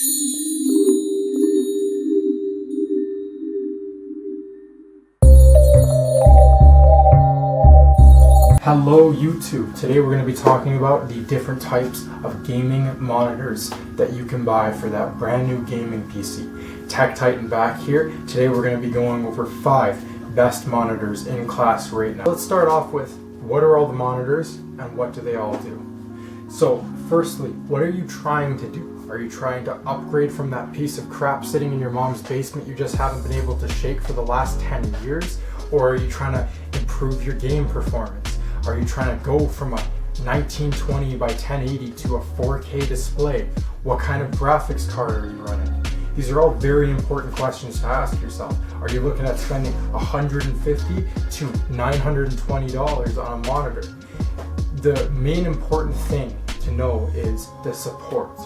Hello YouTube! Today we're going to be talking about the different types of gaming monitors that you can buy for that brand new gaming PC. Tech Titan back here. Today we're going to be going over 5 best monitors in class right now. Let's start off with what are all the monitors and what do they all do? So firstly, what are you trying to do? Are you trying to upgrade from that piece of crap sitting in your mom's basement you just haven't been able to shake for the last 10 years? Or are you trying to improve your game performance? Are you trying to go from a 1920 by 1080 to a 4K display? What kind of graphics card are you running? These are all very important questions to ask yourself. Are you looking at spending $150 to $920 on a monitor? The main important thing to know is the support.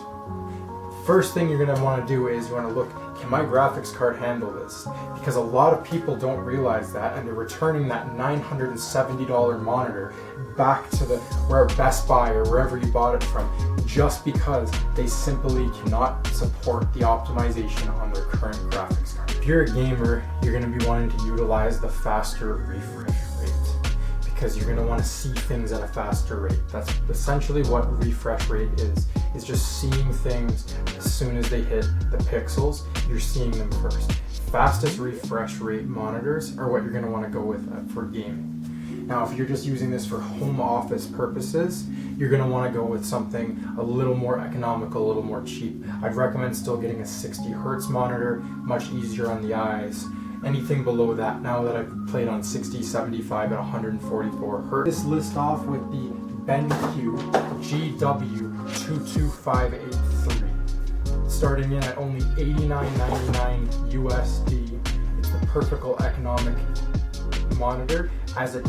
First thing you're going to want to do is you want to look, can my graphics card handle this? Because a lot of people don't realize that, and they're returning that $970 monitor back to where Best Buy or wherever you bought it from, just because they simply cannot support the optimization on their current graphics card. If you're a gamer, you're going to be wanting to utilize the faster refresh rate, because you're going to want to see things at a faster rate. That's essentially what refresh rate is just seeing things as soon as they hit the pixels, you're seeing them first. Fastest refresh rate monitors are what you're going to want to go with for gaming. Now, if you're just using this for home office purposes, you're going to want to go with something a little more economical, a little more cheap. I'd recommend still getting a 60 Hertz monitor, much easier on the eyes. Anything below that, now that I've played on 60, 75, and 144 Hertz. This list off with the BenQ GW22583. Starting in at only $89.99 USD. It's the perfect economic monitor, as it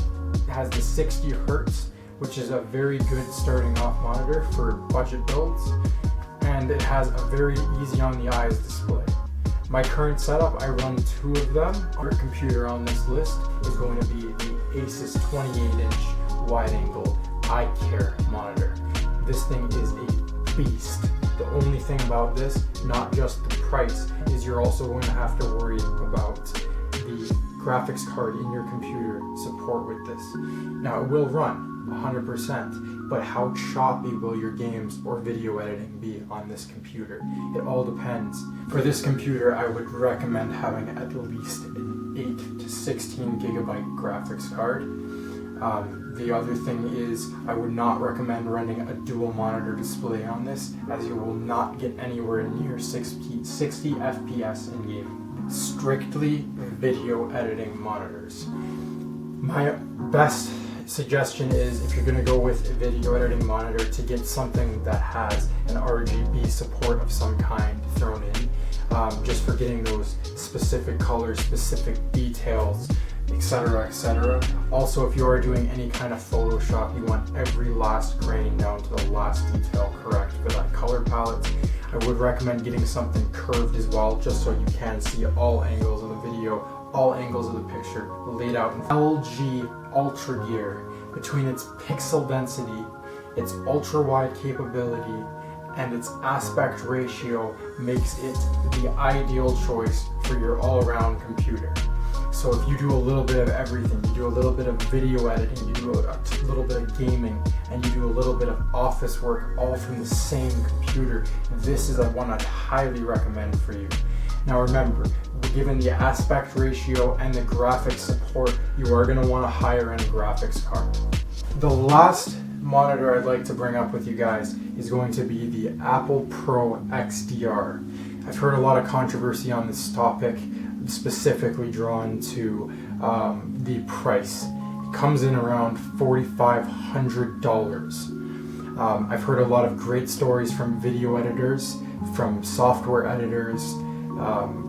has the 60 Hertz, which is a very good starting off monitor for budget builds, and it has a very easy on the eyes display. My current setup, I run 2 of them. Our computer on this list is going to be the Asus 28-inch wide-angle iCare monitor. This thing is a beast. The only thing about this, not just the price, is you're also going to have to worry about the graphics card in your computer support with this. Now, it will run 100%, but how choppy will your games or video editing be on this computer? It all depends. For this computer, I would recommend having at least an 8 to 16 gigabyte graphics card. The other thing is, I would not recommend running a dual monitor display on this, as you will not get anywhere near 60 FPS in gaming. Strictly video editing monitors. My best suggestion is, if you're going to go with a video editing monitor, to get something that has an RGB support of some kind thrown in, just for getting those specific colors, specific details, etc., etc. Also, if you are doing any kind of Photoshop, you want every last grain down to the last detail correct for that color palette. I would recommend getting something curved as well, just so you can see all angles of the video, all angles of the picture laid out. LG Ultra Gear, between its pixel density, its ultra wide capability, and its aspect ratio, makes it the ideal choice for your all-around computer. So if you do a little bit of everything, you do a little bit of video editing, you do a little bit of gaming, and you do a little bit of office work, all from the same computer, this is one I'd highly recommend for you. Now remember, given the aspect ratio and the graphics support, you are going to want a higher end graphics card. The last monitor I'd like to bring up with you guys is going to be the Apple Pro XDR. I've heard a lot of controversy on this topic, specifically drawn to the price. It comes in around $4,500. I've heard a lot of great stories from video editors, from software editors,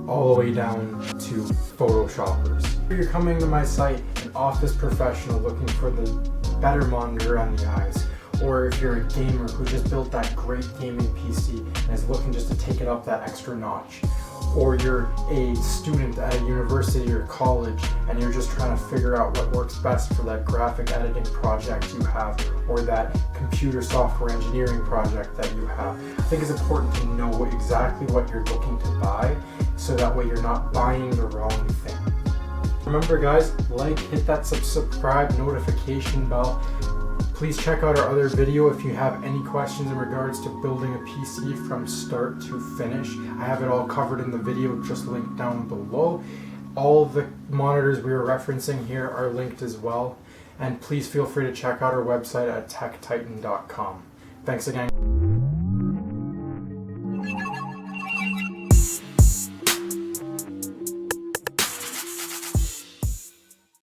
all the way down to Photoshoppers. If you're coming to my site, an office professional looking for the better monitor on the eyes, or if you're a gamer who just built that great gaming PC and is looking just to take it up that extra notch, or you're a student at a university or college and you're just trying to figure out what works best for that graphic editing project you have or that computer software engineering project that you have. I think it's important to know exactly what you're looking to buy so that way you're not buying the wrong thing. Remember guys, hit that subscribe notification bell. Please check out our other video if you have any questions in regards to building a PC from start to finish. I have it all covered in the video, just linked down below. All the monitors we are referencing here are linked as well. And please feel free to check out our website at techtitan.com. Thanks again.